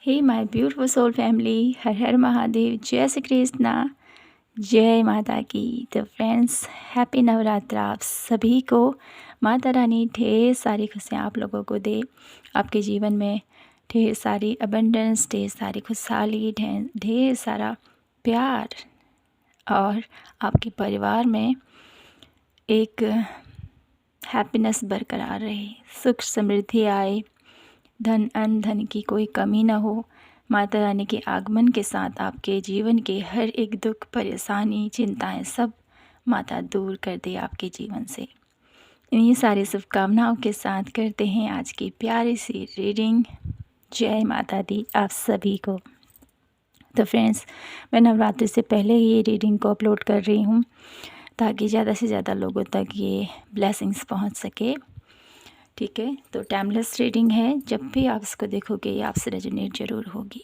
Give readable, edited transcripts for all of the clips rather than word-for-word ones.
Hey my beautiful soul family, हर हर महादेव, जय श्री कृष्णा, जय माता की। तो फ्रेंड्स, हैप्पी नवरात्रा आप सभी को। माता रानी ढेर सारी खुशियाँ आप लोगों को दे, आपके जीवन में ढेर सारी अबंडेंस, ढेर सारी खुशहाली, ढेर सारा प्यार, और आपके परिवार में एक हैप्पीनेस बरकरार रहे, सुख समृद्धि आए, धन अन्न धन की कोई कमी न हो। माता रानी के आगमन के साथ आपके जीवन के हर एक दुख, परेशानी, चिंताएं सब माता दूर कर दे आपके जीवन से। इन्हीं सारी शुभकामनाओं के साथ करते हैं आज की प्यारी सी रीडिंग। जय माता दी आप सभी को। तो फ्रेंड्स, मैं नवरात्रि से पहले ही ये रीडिंग को अपलोड कर रही हूँ ताकि ज़्यादा से ज़्यादा लोगों तक ये ब्लेसिंग्स पहुँच सके। ठीक है, तो टाइमलेस रीडिंग है, जब भी आप इसको देखोगे ये आपसे रेजोनेट ज़रूर होगी।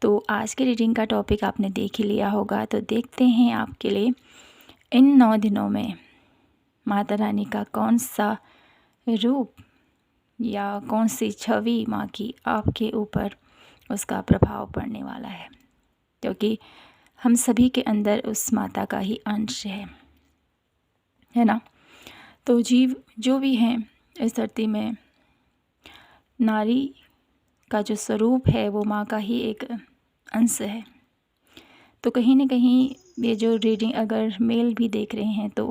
तो आज की रीडिंग का टॉपिक आपने देख ही लिया होगा, तो देखते हैं आपके लिए इन 9 दिनों में माता रानी का कौन सा रूप या कौन सी छवि माँ की आपके ऊपर उसका प्रभाव पड़ने वाला है, क्योंकि हम सभी के अंदर उस माता का ही अंश है ना। तो जीव जो भी हैं इस धरती में, नारी का जो स्वरूप है वो माँ का ही एक अंश है। तो कहीं ना कहीं ये जो रीडिंग अगर मेल भी देख रहे हैं तो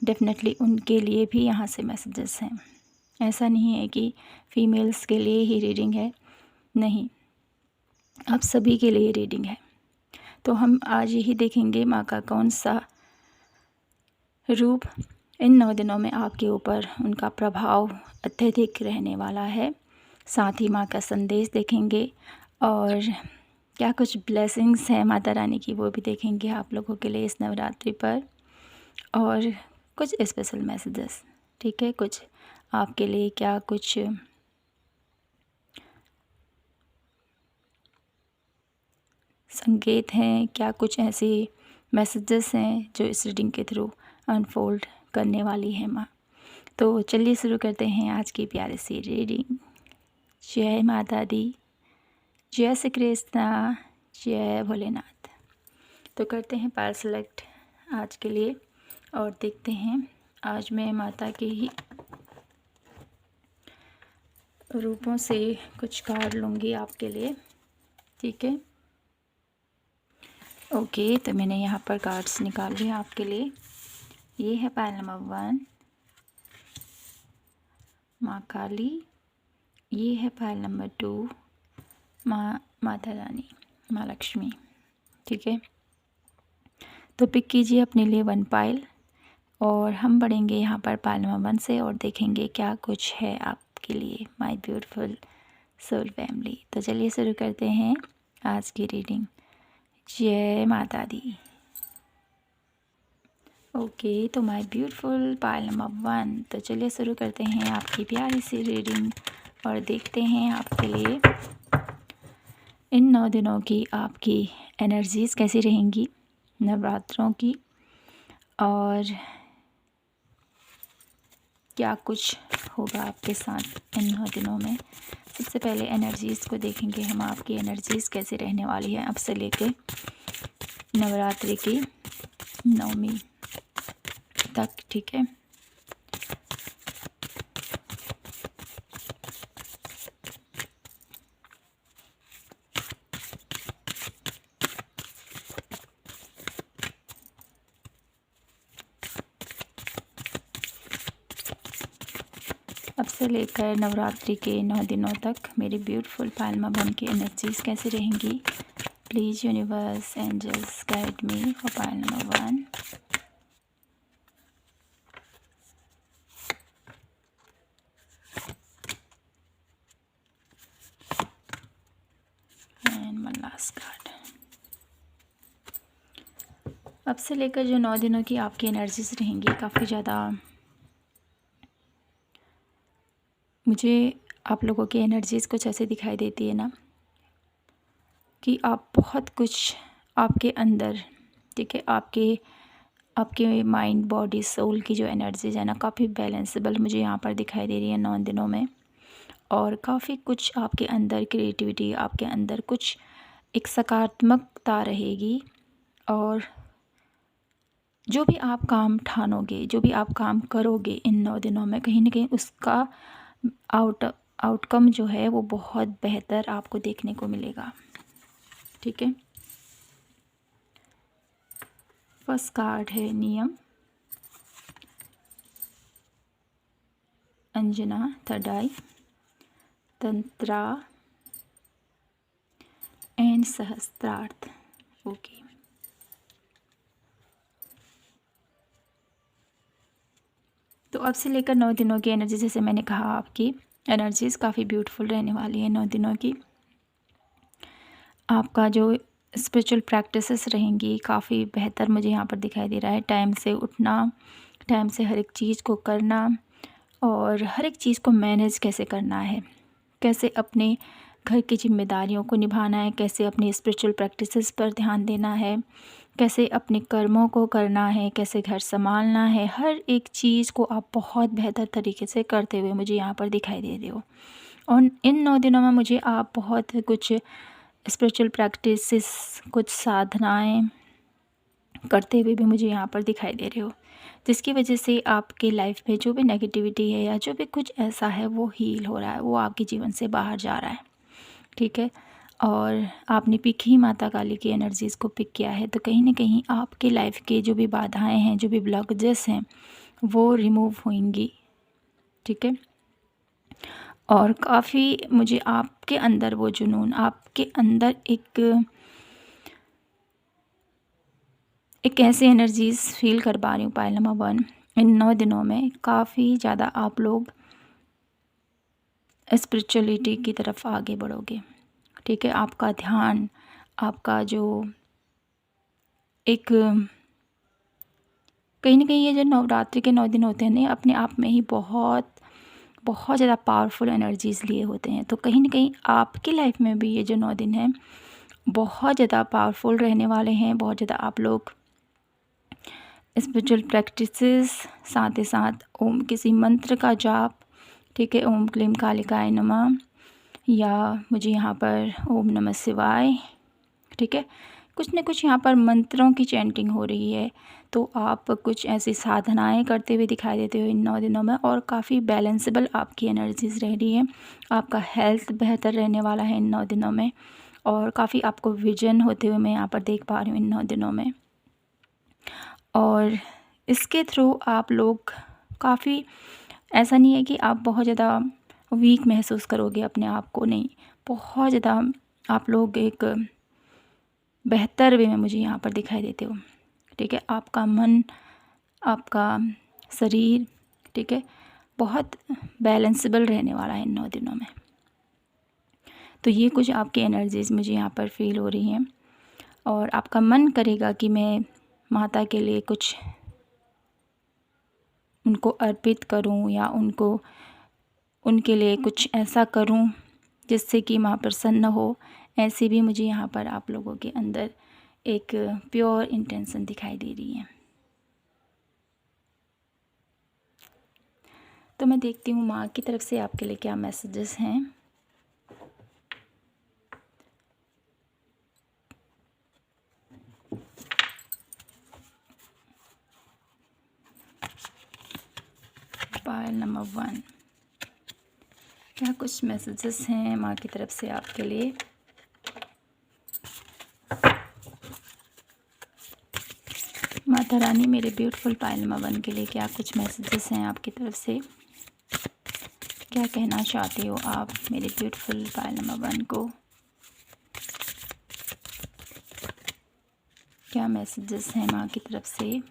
डेफिनेटली उनके लिए भी यहाँ से मैसेजेस हैं। ऐसा नहीं है कि फीमेल्स के लिए ही रीडिंग है, नहीं, आप सभी के लिए रीडिंग है। तो हम आज यही देखेंगे माँ का कौन सा रूप इन 9 दिनों में आपके ऊपर उनका प्रभाव अत्यधिक रहने वाला है। साथ ही माँ का संदेश देखेंगे और क्या कुछ ब्लेसिंग्स हैं माता रानी की वो भी देखेंगे आप लोगों के लिए इस नवरात्रि पर, और कुछ स्पेशल मैसेजेस। ठीक है, कुछ आपके लिए क्या कुछ संकेत हैं, क्या कुछ ऐसे मैसेजेस हैं जो इस रीडिंग के थ्रू अनफोल्ड करने वाली है माँ। तो चलिए शुरू करते हैं आज की प्यारी सी रीडिंग। जय माता दी, जय श्री कृष्णा, जय भोलेनाथ। तो करते हैं पार सेलेक्ट आज के लिए और देखते हैं। आज मैं माता के ही रूपों से कुछ कार्ड लूँगी आपके लिए। ठीक है, ओके। तो मैंने यहाँ पर कार्ड्स निकाल लिए आपके लिए। ये है पायल नंबर 1, माँ काली। ये है पायल नंबर 2, माता रानी, माँ लक्ष्मी। ठीक है, तो पिक कीजिए अपने लिए 1 पायल और हम बढ़ेंगे यहाँ पर पायल नंबर 1 से और देखेंगे क्या कुछ है आपके लिए माय ब्यूटीफुल सोल फैमिली। तो चलिए शुरू करते हैं आज की रीडिंग। जय माता दी। ओके, तो माय ब्यूटीफुल पायल नंबर 1। तो चलिए शुरू करते हैं आपकी प्यारी सी रीडिंग और देखते हैं आपके लिए इन 9 दिनों की आपकी एनर्जीज़ कैसी रहेंगी नवरात्रों की, और क्या कुछ होगा आपके साथ इन 9 दिनों में। सबसे पहले एनर्जीज़ को देखेंगे हम, आपकी एनर्जीज़ कैसे रहने वाली है अब से लेके नवरात्रि की 9वीं तक। ठीक है, अब से लेकर नवरात्रि के 9 दिनों तक मेरी ब्यूटीफुल पायलमा बन की एनर्जीज़ कैसे रहेंगी। Please universe angels guide me for Payal number 1। And one last card. अब से लेकर जो 9 दिनों की आपकी एनर्जीज रहेंगी, काफ़ी ज़्यादा मुझे आप लोगों की एनर्जीज़ कुछ ऐसे दिखाई देती है ना कि आप बहुत कुछ आपके अंदर, ठीक है, आपके माइंड बॉडी सोल की जो एनर्जीज है ना काफ़ी बैलेंसेबल मुझे यहाँ पर दिखाई दे रही है 9 दिनों में। और काफ़ी कुछ आपके अंदर क्रिएटिविटी, आपके अंदर कुछ एक सकारात्मकता रहेगी। और जो भी आप काम ठानोगे, जो भी आप काम करोगे इन 9 दिनों में, कहीं न कहीं उसका आउटकम जो है वो बहुत बेहतर आपको देखने को मिलेगा। ठीक है। फर्स्ट कार्ड है नियम, अंजना, थर्ड आई, तंत्रा एंड सहस्त्रार्थ। ओके। तो अब से लेकर 9 दिनों की एनर्जी, जैसे मैंने कहा, आपकी एनर्जीज़ काफ़ी ब्यूटीफुल रहने वाली है 9 दिनों की। आपका जो स्पिरिचुअल प्रैक्टिसेस रहेंगी काफ़ी बेहतर मुझे यहाँ पर दिखाई दे रहा है। टाइम से उठना, टाइम से हर एक चीज़ को करना, और हर एक चीज़ को मैनेज कैसे करना है, कैसे अपने घर की जिम्मेदारियों को निभाना है, कैसे अपनी स्पिरिचुअल प्रैक्टिसेस पर ध्यान देना है, कैसे अपने कर्मों को करना है, कैसे घर संभालना है, हर एक चीज़ को आप बहुत बेहतर तरीके से करते हुए मुझे यहाँ पर दिखाई दे रहे हो। और इन 9 दिनों में मुझे आप बहुत कुछ स्पिरिचुअल प्रैक्टिसेस, कुछ साधनाएं करते हुए भी मुझे यहाँ पर दिखाई दे रहे हो, जिसकी वजह से आपके लाइफ में जो भी नेगेटिविटी है या जो भी कुछ ऐसा है वो हील हो रहा है, वो आपके जीवन से बाहर जा रहा है। ठीक है। और आपने पिक ही माता काली की एनर्जीज़ को पिक किया है, तो कहीं ना कहीं आपके लाइफ के जो भी बाधाएं हैं, जो भी ब्लॉकेजेस हैं, वो रिमूव होंगी। ठीक है। और काफ़ी मुझे आपके अंदर वो जुनून, आपके अंदर एक ऐसी एनर्जीज़ फील कर पा रही हूँ। पायल नंबर 1, इन 9 दिनों में काफ़ी ज़्यादा आप लोग स्पिरिचुअलिटी की तरफ आगे बढ़ोगे। ठीक है। आपका ध्यान, आपका जो एक कहीं ना कहीं ये जो नवरात्रि के 9 दिन होते हैं ना, अपने आप में ही बहुत बहुत ज़्यादा पावरफुल एनर्जीज़ लिए होते हैं। तो कहीं ना कहीं आपकी लाइफ में भी ये जो 9 दिन हैं बहुत ज़्यादा पावरफुल रहने वाले हैं। बहुत ज़्यादा आप लोग स्पिरिचुअल प्रैक्टिसेस, साथ ही साथ ओम किसी मंत्र का जाप, ठीक है, ओम क्लीम कालिकाय नमः, या मुझे यहाँ पर ओम नमः शिवाय, ठीक है, कुछ न कुछ यहाँ पर मंत्रों की चैंटिंग हो रही है। तो आप कुछ ऐसी साधनाएं करते हुए दिखाई देते हो इन 9 दिनों में, और काफ़ी बैलेंसेबल आपकी एनर्जीज़ रह रही है। आपका हेल्थ बेहतर रहने वाला है इन 9 दिनों में, और काफ़ी आपको विजन होते हुए मैं यहाँ पर देख पा रही हूँ इन 9 दिनों में। और इसके थ्रू आप लोग काफ़ी, ऐसा नहीं है कि आप बहुत ज़्यादा वीक महसूस करोगे अपने आप को, नहीं, बहुत ज़्यादा आप लोग एक बेहतर वे में मुझे यहाँ पर दिखाई देते हो। ठीक है। आपका मन, आपका शरीर, ठीक है, बहुत बैलेंसेबल रहने वाला है इन 9 दिनों में। तो ये कुछ आपकी एनर्जीज़ मुझे यहाँ पर फील हो रही हैं, और आपका मन करेगा कि मैं माता के लिए कुछ उनको अर्पित करूं, या उनके लिए कुछ ऐसा करूं जिससे कि माँ प्रसन्न हो। ऐसे भी मुझे यहाँ पर आप लोगों के अंदर एक प्योर इंटेंशन दिखाई दे रही है। तो मैं देखती हूँ माँ की तरफ से आपके लिए क्या मैसेजेस हैं। पायल नंबर 1, क्या कुछ मैसेजेस हैं माँ की तरफ से आपके लिए। माता रानी, मेरे ब्यूटीफुल पायल नंबर 1 के लिए क्या कुछ मैसेजेस हैं आपकी तरफ से, क्या कहना चाहते हो आप मेरे ब्यूटीफुल पायल नंबर 1 को। क्या मैसेजेस हैं माँ की तरफ से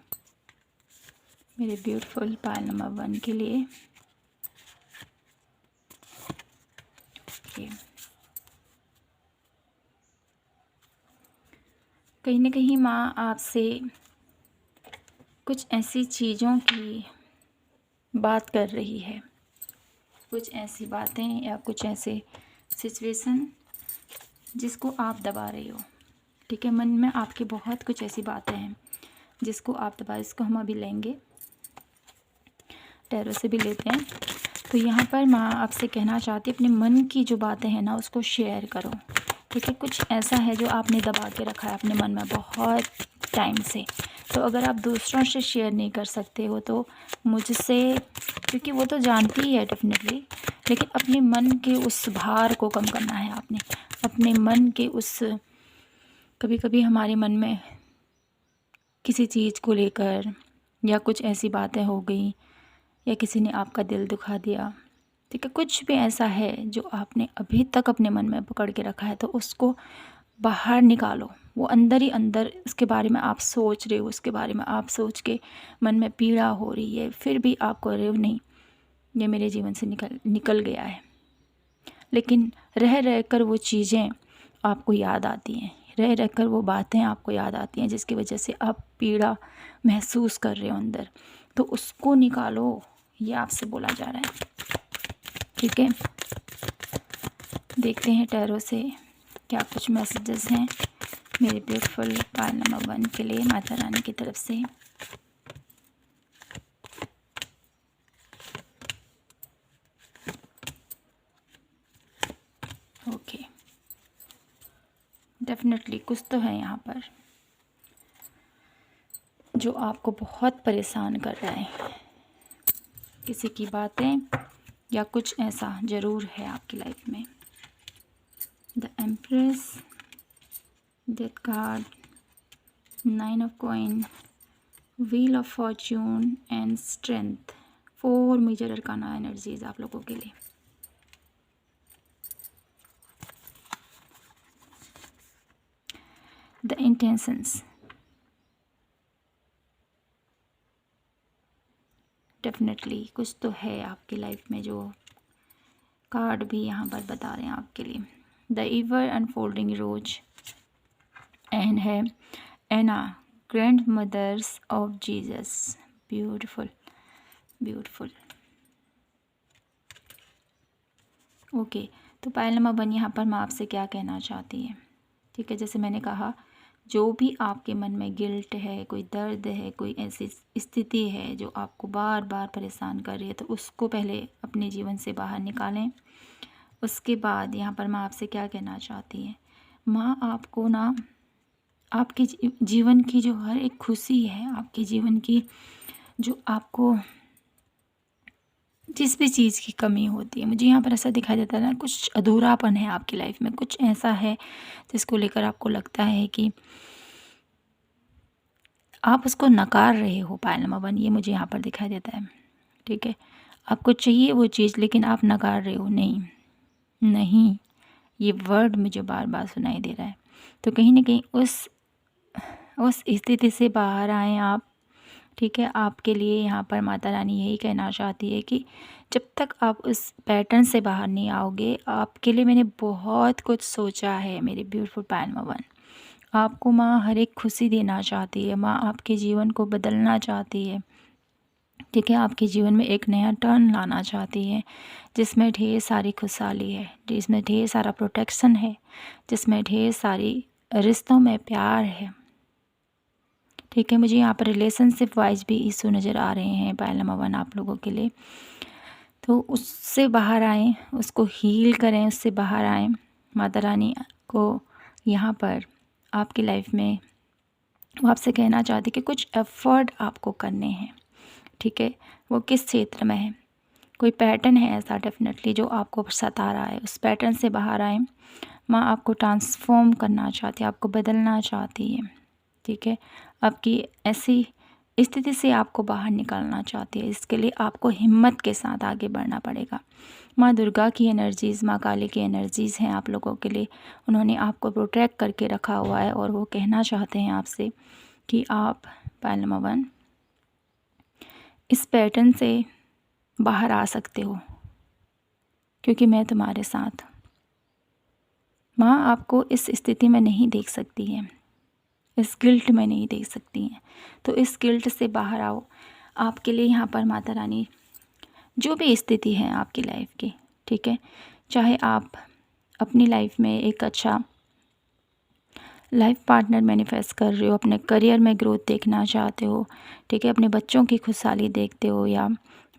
मेरे ब्यूटीफुल पायल नंबर 1 के लिए। कहीं ना कहीं माँ आपसे कुछ ऐसी चीज़ों की बात कर रही है, कुछ ऐसी बातें या कुछ ऐसे सिचुएशन जिसको आप दबा रही हो। ठीक है। मन में आपके बहुत कुछ ऐसी बातें हैं जिसको आप दबा, इसको हम अभी लेंगे, टैरो से भी लेते हैं। तो यहाँ पर माँ आपसे कहना चाहती है अपने मन की जो बातें हैं ना उसको शेयर करो। ठीक है, कुछ ऐसा है जो आपने दबा के रखा है अपने मन में बहुत टाइम से, तो अगर आप दूसरों से शेयर नहीं कर सकते हो तो मुझसे, क्योंकि वो तो जानती ही है डेफिनेटली, लेकिन अपने मन के उस भार को कम करना है आपने। अपने मन के उस, कभी कभी हमारे मन में किसी चीज़ को लेकर या कुछ ऐसी बातें हो गई या किसी ने आपका दिल दुखा दिया, ठीक है, कुछ भी ऐसा है जो आपने अभी तक अपने मन में पकड़ के रखा है, तो उसको बाहर निकालो। वो अंदर ही अंदर उसके बारे में आप सोच रहे हो, उसके बारे में आप सोच के मन में पीड़ा हो रही है, फिर भी आप कह रहे हो नहीं ये मेरे जीवन से निकल गया है, लेकिन रह रह कर वो चीज़ें आपको याद आती हैं, रह रह कर वो बातें आपको याद आती हैं जिसकी वजह से आप पीड़ा महसूस कर रहे हो अंदर, तो उसको निकालो, ये आपसे बोला जा रहा है। ठीक है, देखते हैं टैरो से क्या कुछ मैसेजेस हैं मेरे ब्यूटीफुल पायल नंबर 1 के लिए माता रानी की तरफ से। ओके, डेफिनेटली कुछ तो है यहाँ पर जो आपको बहुत परेशान कर रहा है, किसी की बातें या कुछ ऐसा ज़रूर है आपकी लाइफ में। The empress, death card, 9 of coin, wheel of fortune and strength. 4 major arcana energies आप लोगों के लिए। द इंटेंशंस, डेफिनेटली कुछ तो है आपकी लाइफ में जो कार्ड भी यहाँ पर बता रहे हैं आपके लिए। The ever unfolding rose and है Anna, grandmothers of Jesus. Beautiful beautiful. Okay, तो पायल नंबर 1 यहाँ पर मैं आपसे क्या कहना चाहती है। ठीक है, जैसे मैंने कहा, जो भी आपके मन में गिल्ट है, कोई दर्द है, कोई ऐसी स्थिति है जो आपको बार बार परेशान कर रही है, तो उसको पहले अपने जीवन से बाहर निकालें। उसके बाद यहाँ पर माँ आपसे क्या कहना चाहती है, माँ आपको ना आपके जीवन की जो हर एक खुशी है, आपके जीवन की जो आपको जिस भी चीज़ की कमी होती है, मुझे यहाँ पर ऐसा दिखाई देता है ना, कुछ अधूरापन है आपकी लाइफ में, कुछ ऐसा है जिसको लेकर आपको लगता है कि आप उसको नकार रहे हो। पायल नंबर 1 ये मुझे यहाँ पर दिखाई देता है। ठीक है, आपको चाहिए वो चीज़ लेकिन आप नकार रहे हो, नहीं नहीं, ये वर्ड मुझे बार बार सुनाई दे रहा है। तो कहीं ना कहीं उस स्थिति से बाहर आएँ आप। ठीक है, आपके लिए यहाँ पर माता रानी यही कहना चाहती है कि जब तक आप उस पैटर्न से बाहर नहीं आओगे, आपके लिए मैंने बहुत कुछ सोचा है मेरे ब्यूटीफुल पायल नंबर 1। आपको माँ हर एक खुशी देना चाहती है, माँ आपके जीवन को बदलना चाहती है। ठीक है, आपके जीवन में एक नया टर्न लाना चाहती है जिसमें ढेर सारी खुशहाली है, जिसमें ढेर सारा प्रोटेक्शन है, जिसमें ढेर सारी रिश्तों में प्यार है। ठीक है, मुझे यहाँ पर रिलेशनशिप वाइज भी इशू नज़र आ रहे हैं पायल नंबर 1 आप लोगों के लिए। तो उससे बाहर आएँ, उसको हील करें, उससे बाहर आएँ। माता रानी को यहाँ पर आपकी लाइफ में वो आपसे कहना चाहती कि कुछ एफर्ट आपको करने हैं। ठीक है, वो किस क्षेत्र में है, कोई पैटर्न है ऐसा डेफिनेटली जो आपको सता रहा है, उस पैटर्न से बाहर आए। माँ आपको ट्रांसफॉर्म करना चाहती है, आपको बदलना चाहती है। ठीक है, आपकी ऐसी स्थिति से आपको बाहर निकालना चाहती है। इसके लिए आपको हिम्मत के साथ आगे बढ़ना पड़ेगा। माँ दुर्गा की एनर्जीज़, माँ काली की एनर्जीज़ हैं आप लोगों के लिए। उन्होंने आपको प्रोटेक्ट करके रखा हुआ है और वो कहना चाहते हैं आपसे कि आप पायल नंबर 1 इस पैटर्न से बाहर आ सकते हो, क्योंकि मैं तुम्हारे साथ हूँ। माँ आपको इस स्थिति में नहीं देख सकती है, इस गिल्ट में नहीं देख सकती हैं, तो इस गिल्ट से बाहर आओ। आपके लिए यहाँ पर माता रानी जो भी स्थिति है आपकी लाइफ की, ठीक है, चाहे आप अपनी लाइफ में एक अच्छा लाइफ पार्टनर मैनिफेस्ट कर रहे हो, अपने करियर में ग्रोथ देखना चाहते हो, ठीक है, अपने बच्चों की खुशहाली देखते हो, या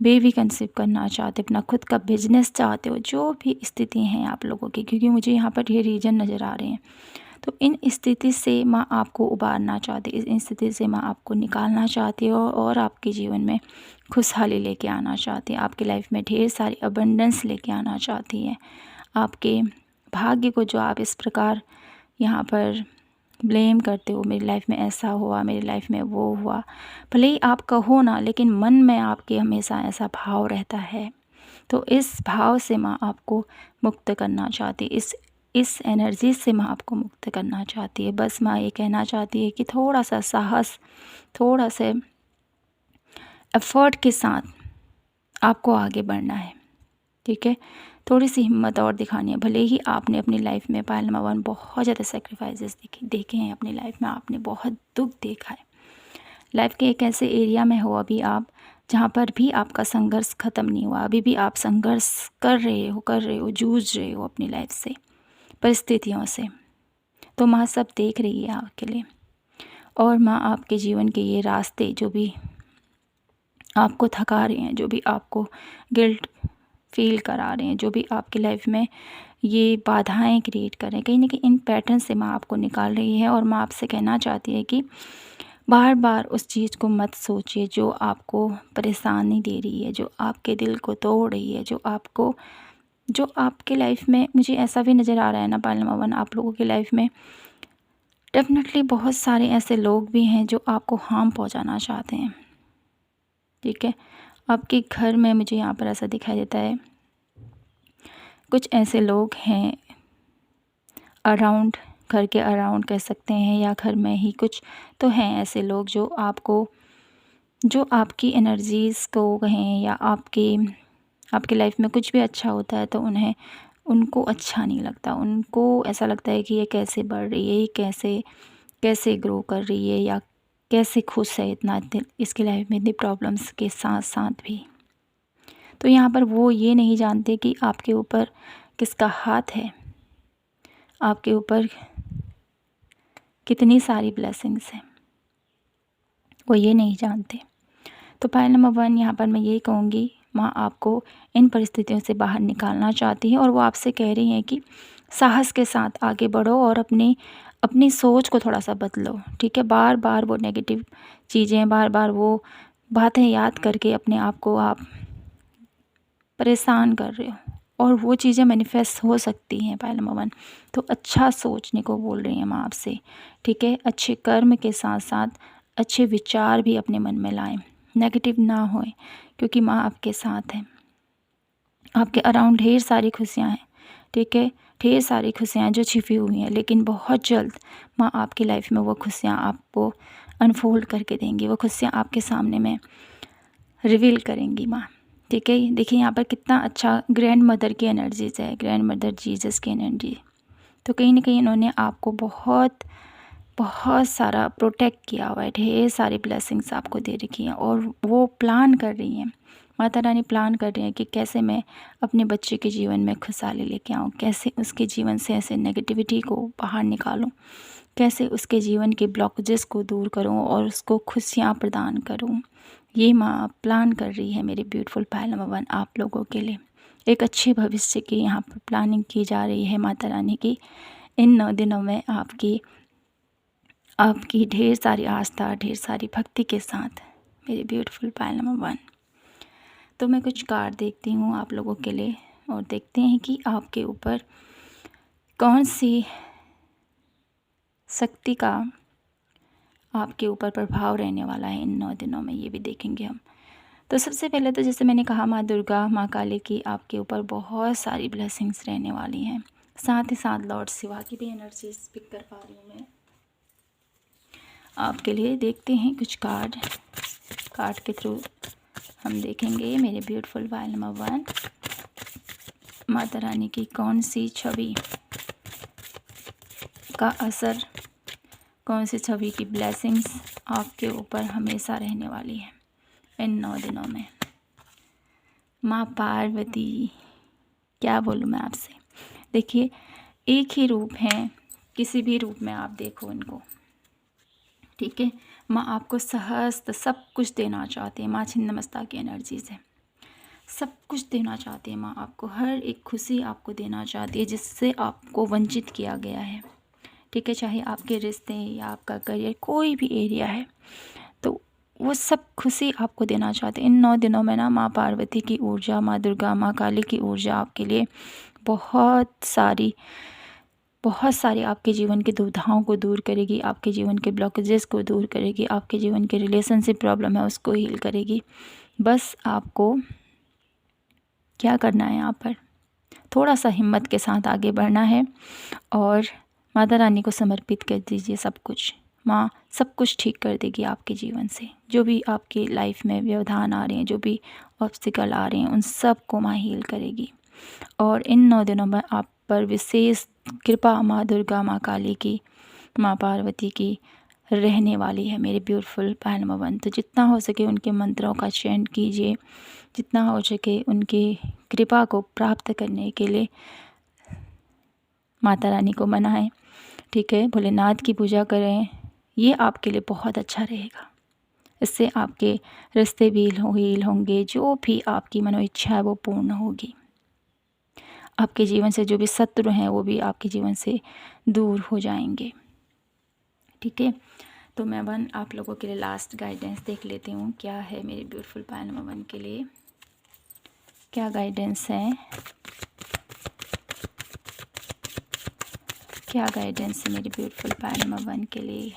बेबी कंसीव करना चाहते हो, अपना खुद का बिजनेस चाहते हो, जो भी स्थिति हैं आप लोगों की, क्योंकि मुझे यहाँ पर ये रीजन नज़र आ रहे हैं। तो इन स्थिति से माँ आपको उबारना चाहती है, इन स्थिति से माँ आपको निकालना चाहती है और आपके जीवन में खुशहाली लेके आना चाहती है, आपकी लाइफ में ढेर सारी अबंडेंस लेके आना चाहती है। आपके भाग्य को जो आप इस प्रकार यहाँ पर ब्लेम करते हो, मेरी लाइफ में ऐसा हुआ, मेरी लाइफ में वो हुआ, भले ही आप कहो ना, लेकिन मन में आपके हमेशा ऐसा भाव रहता है। तो इस भाव से माँ आपको मुक्त करना चाहती है, इस एनर्जी से माँ आपको मुक्त करना चाहती है। बस माँ ये कहना चाहती है कि थोड़ा सा साहस, थोड़ा से एफर्ट के साथ आपको आगे बढ़ना है, ठीक है। थोड़ी सी हिम्मत और दिखानी है। भले ही आपने अपनी लाइफ में पायल नंबर 1 बहुत ज़्यादा सेक्रीफाइसेस देखे हैं, अपनी लाइफ में आपने बहुत दुख देखा है। लाइफ के एक ऐसे एरिया में हो अभी आप, जहाँ पर भी आपका संघर्ष ख़त्म नहीं हुआ, अभी भी आप संघर्ष कर रहे हो, जूझ रहे हो अपनी लाइफ से, परिस्थितियों से। तो माँ सब देख रही है आपके लिए, और माँ आपके जीवन के ये रास्ते जो भी आपको थका रहे हैं, जो भी आपको गिल्ट फील करा रहे हैं, जो भी आपकी लाइफ में ये बाधाएं क्रिएट कर रहे हैं, कहीं ना कहीं इन पैटर्न से माँ आपको निकाल रही है। और माँ आपसे कहना चाहती है कि बार बार उस चीज़ को मत सोचिए जो आपको परेशानी दे रही है, जो आपके दिल को तोड़ रही है, जो आपके लाइफ में, मुझे ऐसा भी नज़र आ रहा है ना पायल नंबर 1, आप लोगों की लाइफ में डेफिनेटली बहुत सारे ऐसे लोग भी हैं जो आपको हार्म पहुंचाना चाहते हैं, ठीक है। आपके घर में मुझे यहाँ पर ऐसा दिखाई देता है, कुछ ऐसे लोग हैं अराउंड, घर के अराउंड कह सकते हैं, या घर में ही कुछ तो हैं ऐसे लोग जो आपकी एनर्जीज़ को कहें, या आपके लाइफ में कुछ भी अच्छा होता है तो उनको अच्छा नहीं लगता। उनको ऐसा लगता है कि ये कैसे बढ़ रही है, ये कैसे ग्रो कर रही है, या कैसे खुश है इतना इसकी लाइफ में इतनी प्रॉब्लम्स के साथ साथ भी। तो यहाँ पर वो ये नहीं जानते कि आपके ऊपर किसका हाथ है, आपके ऊपर कितनी सारी ब्लेसिंग्स हैं, वो ये नहीं जानते। तो पायल नंबर 1 यहाँ पर मैं यही कहूँगी, माँ आपको इन परिस्थितियों से बाहर निकालना चाहती है, और वो आपसे कह रही हैं कि साहस के साथ आगे बढ़ो और अपनी सोच को थोड़ा सा बदलो, ठीक है। बार बार वो नेगेटिव चीज़ें, बार बार वो बातें याद करके अपने आप को आप परेशान कर रहे हो, और वो चीज़ें मैनिफेस्ट हो सकती हैं पायल नंबर 1। तो अच्छा सोचने को बोल रही हैं माँ आपसे, ठीक है। अच्छे कर्म के साथ साथ अच्छे विचार भी अपने मन में लाएं, नेगेटिव ना होए, क्योंकि माँ आपके साथ है। आपके अराउंड ढेर सारी खुशियाँ हैं, ठीक है, ढेर सारी खुशियाँ जो छिपी हुई हैं, लेकिन बहुत जल्द माँ आपकी लाइफ में वो खुशियाँ आपको अनफोल्ड करके देंगी, वो खुशियाँ आपके सामने में रिवील करेंगी माँ, ठीक है। देखिए यहाँ पर कितना अच्छा ग्रैंड मदर की एनर्जीज है, ग्रैंड मदर जीसस की एनर्जी। तो कहीं ना कहीं इन्होंने आपको बहुत बहुत सारा प्रोटेक्ट किया हुआ है, ढेर सारी ब्लेसिंग्स आपको दे रखी हैं, और वो प्लान कर रही हैं, माता रानी प्लान कर रही हैं कि कैसे मैं अपने बच्चे के जीवन में खुशहाली लेके आऊँ, कैसे उसके जीवन से ऐसे नेगेटिविटी को बाहर निकालूँ, कैसे उसके जीवन के ब्लॉकेजेस को दूर करूँ और उसको खुशियाँ प्रदान करूँ। ये माँ प्लान कर रही है मेरी ब्यूटीफुल पायल नंबर 1 आप लोगों के लिए। एक अच्छे भविष्य की यहाँ पर प्लानिंग की जा रही है माता रानी की। इन 9 दिनों में आपकी ढेर सारी आस्था, ढेर सारी भक्ति के साथ मेरी ब्यूटीफुल पायल नंबर 1। तो मैं कुछ कार्ड देखती हूँ आप लोगों के लिए, और देखते हैं कि आपके ऊपर कौन सी शक्ति का आपके ऊपर प्रभाव रहने वाला है इन 9 दिनों में, ये भी देखेंगे हम। तो सबसे पहले तो जैसे मैंने कहा, माँ दुर्गा, माँ काली की आपके ऊपर बहुत सारी ब्लेसिंग्स रहने वाली हैं। साथ ही साथ लॉर्ड शिवा की भी एनर्जी पिक कर पा रही हूँ मैं आपके लिए। देखते हैं कुछ कार्ड के थ्रू हम देखेंगे मेरे ब्यूटीफुल पायल नंबर 1 माता रानी की कौन सी छवि का असर, कौन सी छवि की ब्लेसिंग्स आपके ऊपर हमेशा रहने वाली है इन 9 दिनों में। माँ पार्वती, क्या बोलूँ मैं आपसे। देखिए एक ही रूप है, किसी भी रूप में आप देखो इनको, ठीक है। माँ आपको सहस्त्र सब कुछ देना चाहती है। माँ छिन्नमस्ता की एनर्जी से, सब कुछ देना चाहती है माँ आपको, हर एक खुशी आपको देना चाहती है जिससे आपको वंचित किया गया है। ठीक है, चाहे आपके रिश्ते या आपका करियर कोई भी एरिया है, तो वो सब खुशी आपको देना चाहते हैं। इन 9 दिनों में ना माँ पार्वती की ऊर्जा, माँ दुर्गा, माँ काली की ऊर्जा आपके लिए बहुत सारी आपके जीवन की दुविधाओं को दूर करेगी, आपके जीवन के ब्लॉकेजेस को दूर करेगी, आपके जीवन के रिलेशनशिप प्रॉब्लम है उसको हील करेगी। बस आपको क्या करना है, यहाँ पर थोड़ा सा हिम्मत के साथ आगे बढ़ना है और माता रानी को समर्पित कर दीजिए सब कुछ। माँ सब कुछ ठीक कर देगी आपके जीवन से। जो भी आपकी लाइफ में व्यवधान आ रहे हैं, जो भी ऑब्स्टिकल आ रहे हैं, उन सब को माँ हील करेगी। और इन 9 दिनों में आप पर विशेष कृपा माँ दुर्गा, माँ काली की, माँ पार्वती की रहने वाली है मेरे ब्यूटीफुल पहलवान। तो जितना हो सके उनके मंत्रों का चयन कीजिए, जितना हो सके उनकी कृपा को प्राप्त करने के लिए माता रानी को मनाएं। ठीक है, भोलेनाथ की पूजा करें, ये आपके लिए बहुत अच्छा रहेगा। इससे आपके रिश्ते भी हील होंगे, जो भी आपकी मनोइच्छा है वो पूर्ण होगी। आपके जीवन से जो भी शत्रु हैं वो भी आपके जीवन से दूर हो जाएंगे। ठीक है, तो मैं आप लोगों के लिए लास्ट गाइडेंस देख लेती हूँ क्या है मेरे ब्यूटीफुल पायलमवन के लिए, क्या गाइडेंस है, क्या गाइडेंस है मेरे ब्यूटीफुल पायलमवन के लिए।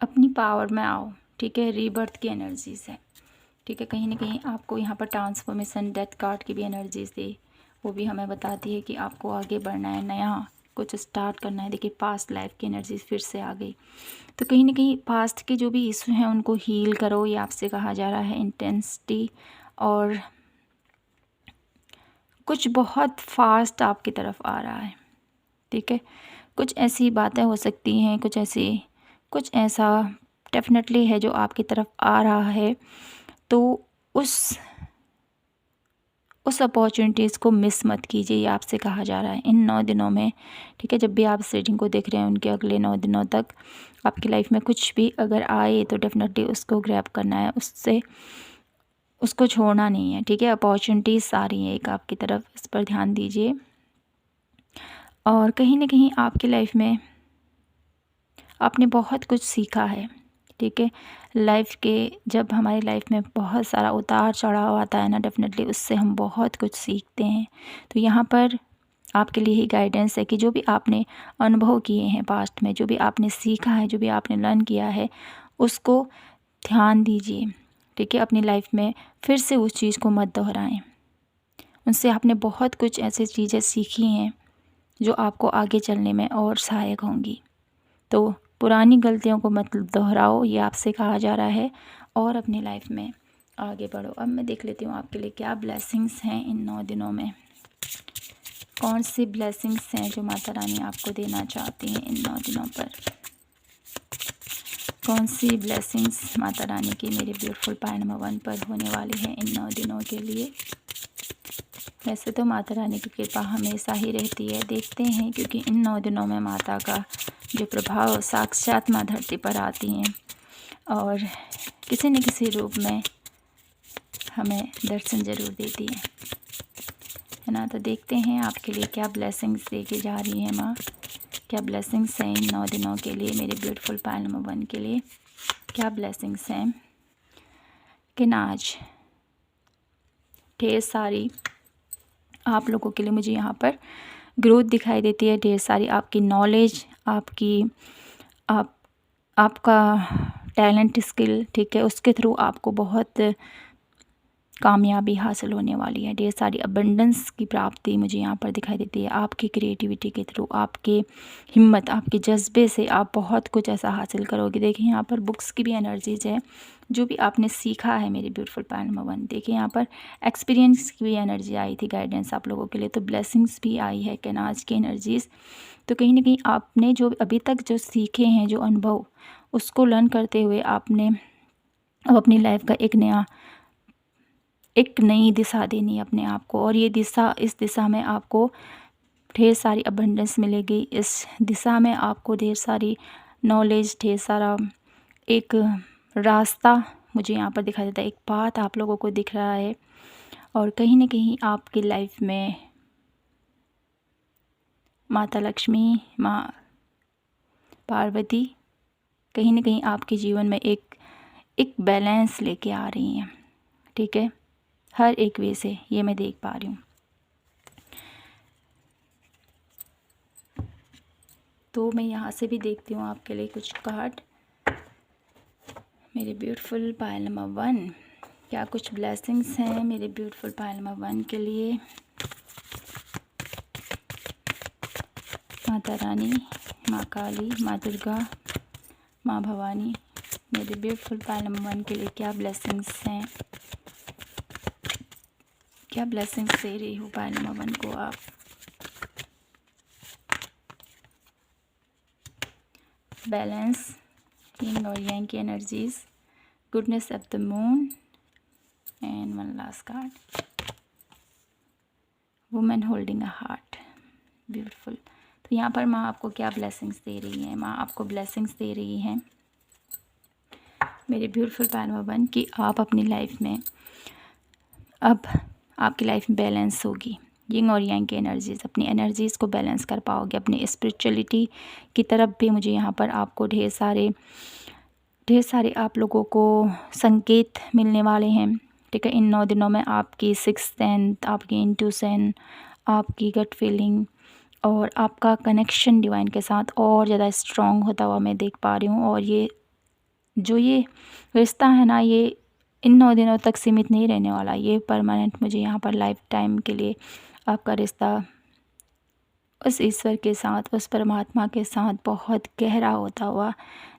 अपनी पावर में आओ। ठीक है, रीबर्थ की एनर्जीज है। ठीक है, कहीं ना कहीं आपको यहाँ पर ट्रांसफॉर्मेशन, डेथ कार्ड की भी एनर्जीज दी, वो भी हमें बताती है कि आपको आगे बढ़ना है, नया कुछ स्टार्ट करना है। देखिए, पास्ट लाइफ की एनर्जीज फिर से आ गई। तो कहीं ना कहीं पास्ट के जो भी इशू हैं उनको हील करो, ये आपसे कहा जा रहा है। इंटेंसिटी और कुछ बहुत फास्ट आपकी तरफ आ रहा है। ठीक है, कुछ ऐसी बातें हो सकती हैं, कुछ ऐसा डेफिनेटली है जो आपकी तरफ आ रहा है। तो उस अपॉर्चुनिटीज़ को मिस मत कीजिए, ये आपसे कहा जा रहा है इन 9 दिनों में। ठीक है, जब भी आप इस रीडिंग को देख रहे हैं उनके अगले 9 दिनों तक आपकी लाइफ में कुछ भी अगर आए तो डेफिनेटली उसको ग्रैब करना है, उसको छोड़ना नहीं है। ठीक है, अपॉर्चुनिटीज़ आ रही हैं एक आपकी तरफ, इस पर ध्यान दीजिए। और कहीं ना कहीं आपकी लाइफ में आपने बहुत कुछ सीखा है। ठीक है, लाइफ के जब हमारी लाइफ में बहुत सारा उतार चढ़ाव आता है ना, डेफिनेटली उससे हम बहुत कुछ सीखते हैं। तो यहाँ पर आपके लिए ही गाइडेंस है कि जो भी आपने अनुभव किए हैं पास्ट में, जो भी आपने सीखा है, जो भी आपने लर्न किया है, उसको ध्यान दीजिए। ठीक है, अपनी लाइफ में फिर से उस चीज़ को मत दोहराएं। उनसे आपने बहुत कुछ ऐसी चीज़ें सीखी हैं जो आपको आगे चलने में और सहायक होंगी। तो पुरानी गलतियों को मत दोहराओ, ये आपसे कहा जा रहा है, और अपनी लाइफ में आगे बढ़ो। अब मैं देख लेती हूँ आपके लिए क्या ब्लेसिंग्स हैं इन 9 दिनों में। कौन सी ब्लेसिंग्स हैं जो माता रानी आपको देना चाहती हैं इन 9 दिनों पर। कौन सी ब्लेसिंग्स माता रानी की मेरे ब्यूटीफुल पायलमवन पर होने वाली है इन 9 दिनों के लिए। वैसे तो माता रानी की कृपा हमेशा ही रहती है, देखते हैं, क्योंकि इन 9 दिनों में माता का जो प्रभाव साक्षात माँ धरती पर आती हैं और किसी न किसी रूप में हमें दर्शन ज़रूर देती है ना। तो देखते हैं आपके लिए क्या ब्लेसिंग्स देके जा रही है माँ, क्या ब्लेसिंग्स हैं इन 9 दिनों के लिए मेरे ब्यूटीफुल पायलमवन के लिए, क्या ब्लेसिंग्स हैं। कि आज ढेर सारी आप लोगों के लिए मुझे यहाँ पर ग्रोथ दिखाई देती है, ढेर सारी आपकी नॉलेज, आपका टैलेंट, स्किल, ठीक है, उसके थ्रू आपको बहुत कामयाबी हासिल होने वाली है। ढेर सारी अबंडेंस की प्राप्ति मुझे यहाँ पर दिखाई देती है। आपकी क्रिएटिविटी के थ्रू, आपके हिम्मत, आपके जज्बे से आप बहुत कुछ ऐसा हासिल करोगे। देखिए, यहाँ पर बुक्स की भी एनर्जीज है, जो भी आपने सीखा है मेरे ब्यूटीफुल पायलमवन। देखिए, यहाँ पर एक्सपीरियंस की भी एनर्जी आई थी, गाइडेंस आप लोगों के लिए। तो ब्लेसिंग्स भी आई है, कैनाज की एनर्जीज। तो कहीं ना कहीं आपने जो अभी तक जो सीखे हैं, जो अनुभव, उसको लर्न करते हुए आपने अब अपनी लाइफ का एक नई दिशा देनी है अपने आप को। और ये दिशा, इस दिशा में आपको ढेर सारी अबंडेंस मिलेगी। इस दिशा में आपको ढेर सारी नॉलेज, ढेर सारा एक रास्ता मुझे यहाँ पर दिखाई देता है, एक पाथ आप लोगों को दिख रहा है। और कहीं न कहीं आपकी लाइफ में माता लक्ष्मी, माँ पार्वती कहीं न कहीं आपके जीवन में एक बैलेंस लेके आ रही हैं, ठीक है? हर एक वे से ये मैं देख पा रही हूँ। तो मैं यहाँ से भी देखती हूँ आपके लिए कुछ कार्ड। मेरे ब्यूटीफुल पायल नंबर 1, क्या कुछ ब्लेसिंग्स हैं मेरे ब्यूटीफुल पायल नंबर 1 के लिए? माता रानी, माँ काली, माँ दुर्गा, माँ भवानी, मेरे ब्यूटीफुल पायल नंबर 1 के लिए क्या ब्लेसिंग्स हैं? क्या ब्लेसिंग्स दे रही हो पायल नंबर 1 को आप? बैलेंस, यिंग और यांग की energies, goodness of the moon, and one last card, women holding a heart. Beautiful. तो यहाँ पर माँ आपको क्या ब्लेसिंग्स दे रही हैं? माँ आपको ब्लेसिंग्स दे रही हैं मेरे ब्यूटीफुल पायल नंबर 1 कि आप अपनी लाइफ में, अब आपकी लाइफ में बैलेंस होगी। यिंग और यांग की एनर्जीज़, अपनी एनर्जीज़ को बैलेंस कर पाओगे। अपनी स्पिरिचुअलिटी की तरफ भी मुझे यहाँ पर आपको ढेर सारे आप लोगों को संकेत मिलने वाले हैं, ठीक है? इन 9 दिनों में आपकी सिक्स्थ सेंस, आपकी इंट्यूशन, आपकी गट फीलिंग और आपका कनेक्शन डिवाइन के साथ और ज़्यादा स्ट्रॉन्ग होता हुआ मैं देख पा रही हूँ। और ये रिश्ता है ना, ये इन 9 दिनों तक सीमित नहीं रहने वाला, ये परमानेंट मुझे यहाँ पर लाइफ टाइम के लिए आपका रिश्ता उस ईश्वर के साथ, उस परमात्मा के साथ बहुत गहरा होता हुआ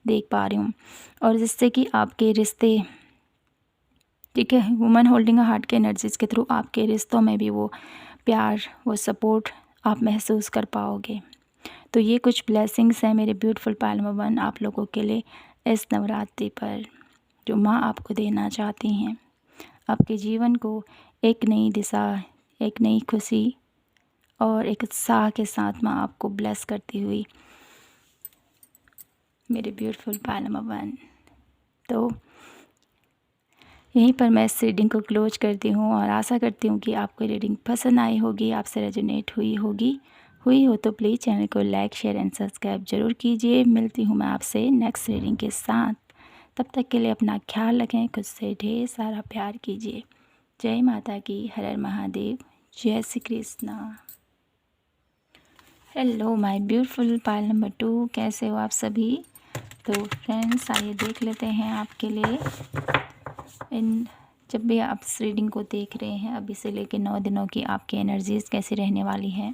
देख पा रही हूँ। और जिससे कि आपके रिश्ते, ठीक है, वुमन होल्डिंग अ हार्ट के एनर्जीज़ के थ्रू आपके रिश्तों में भी वो प्यार, वो सपोर्ट आप महसूस कर पाओगे। तो ये कुछ ब्लेसिंग्स हैं मेरे ब्यूटीफुल पायल नंबर 1 आप लोगों के लिए इस नवरात्रि पर, जो माँ आपको देना चाहती हैं। आपके जीवन को एक नई दिशा, एक नई खुशी और एक उत्साह के साथ माँ आपको ब्लेस करती हुई मेरे ब्यूटीफुल पायल नंबर 1। तो यहीं पर मैं इस रीडिंग को क्लोज करती हूँ और आशा करती हूँ कि आपको रीडिंग पसंद आई होगी, आपसे रेजोनेट हुई हो तो प्लीज़ चैनल को लाइक, शेयर एंड सब्सक्राइब ज़रूर कीजिए। मिलती हूँ मैं आपसे नेक्स्ट रीडिंग के साथ। तब तक के लिए अपना ख्याल रखें, खुद से ढेर सारा प्यार कीजिए। जय माता की, हर हर महादेव, जय Shri Krishna. Hello my beautiful pile number 2, कैसे हो आप सभी? तो फ्रेंड्स आइए देख लेते हैं आपके लिए जब भी आप इस रीडिंग को देख रहे हैं, अभी से लेकर 9 दिनों की आपकी एनर्जीज़ कैसी रहने वाली हैं,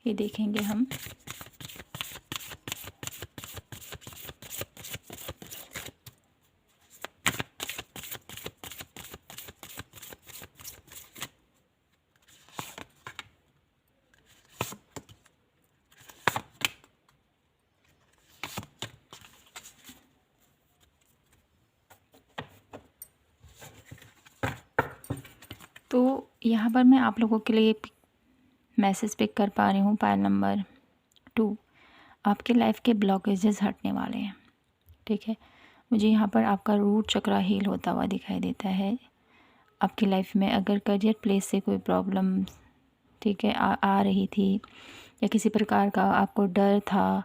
ये देखेंगे हम। तो यहाँ पर मैं आप लोगों के लिए मैसेज पिक कर पा रही हूँ पायल नंबर 2, आपके लाइफ के ब्लॉकेजेस हटने वाले हैं, ठीक है? मुझे यहाँ पर आपका रूट चक्रा हील होता हुआ दिखाई देता है। आपकी लाइफ में अगर करियर प्लेस से कोई प्रॉब्लम, ठीक है, आ रही थी, या किसी प्रकार का आपको डर था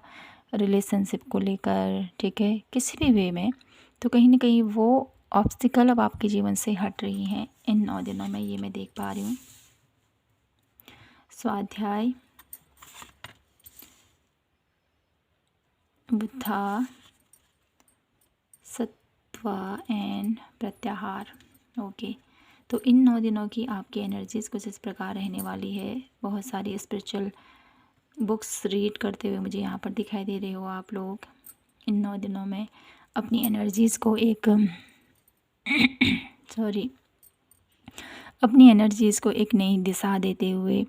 रिलेशनशिप को लेकर, ठीक है, किसी भी वे में, तो कहीं ना कहीं वो ऑब्स्टिकल अब आपके जीवन से हट रही हैं इन 9 दिनों में, ये मैं देख पा रही हूँ। स्वाध्याय, बुद्धा, सत्वा एंड प्रत्याहार। ओके, तो इन 9 दिनों की आपकी एनर्जीज़ कुछ इस प्रकार रहने वाली है। बहुत सारी स्पिरिचुअल बुक्स रीड करते हुए मुझे यहाँ पर दिखाई दे रहे हो आप लोग। इन 9 दिनों में अपनी एनर्जीज़ को अपनी एनर्जीज़ को एक नई दिशा देते हुए,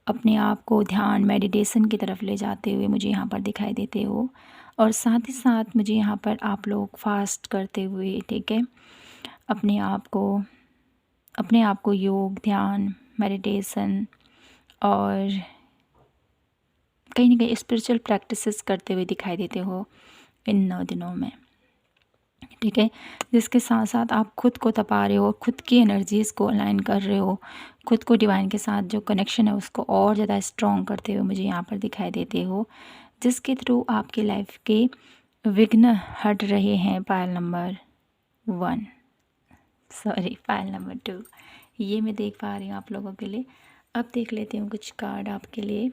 अपने आप को ध्यान, मेडिटेशन की तरफ ले जाते हुए मुझे यहाँ पर दिखाई देते हो। और साथ ही साथ मुझे यहाँ पर आप लोग फास्ट करते हुए, ठीक है, अपने आप को योग, ध्यान, मेडिटेशन और कहीं ना कहीं स्पिरिचुअल प्रैक्टिसेस करते हुए दिखाई देते हो इन 9 दिनों में, ठीक है। जिसके साथ साथ आप खुद को तपा रहे हो, खुद की एनर्जीज़ को अलाइन कर रहे हो, खुद को डिवाइन के साथ जो कनेक्शन है उसको और ज़्यादा स्ट्रॉन्ग करते हुए मुझे यहाँ पर दिखाई देते हो, जिसके थ्रू आपकी लाइफ के विघ्न हट रहे हैं। पायल नंबर 1, सॉरी पायल नंबर 2, ये मैं देख पा रही हूँ आप लोगों के लिए। अब देख लेती हूँ कुछ कार्ड आपके लिए।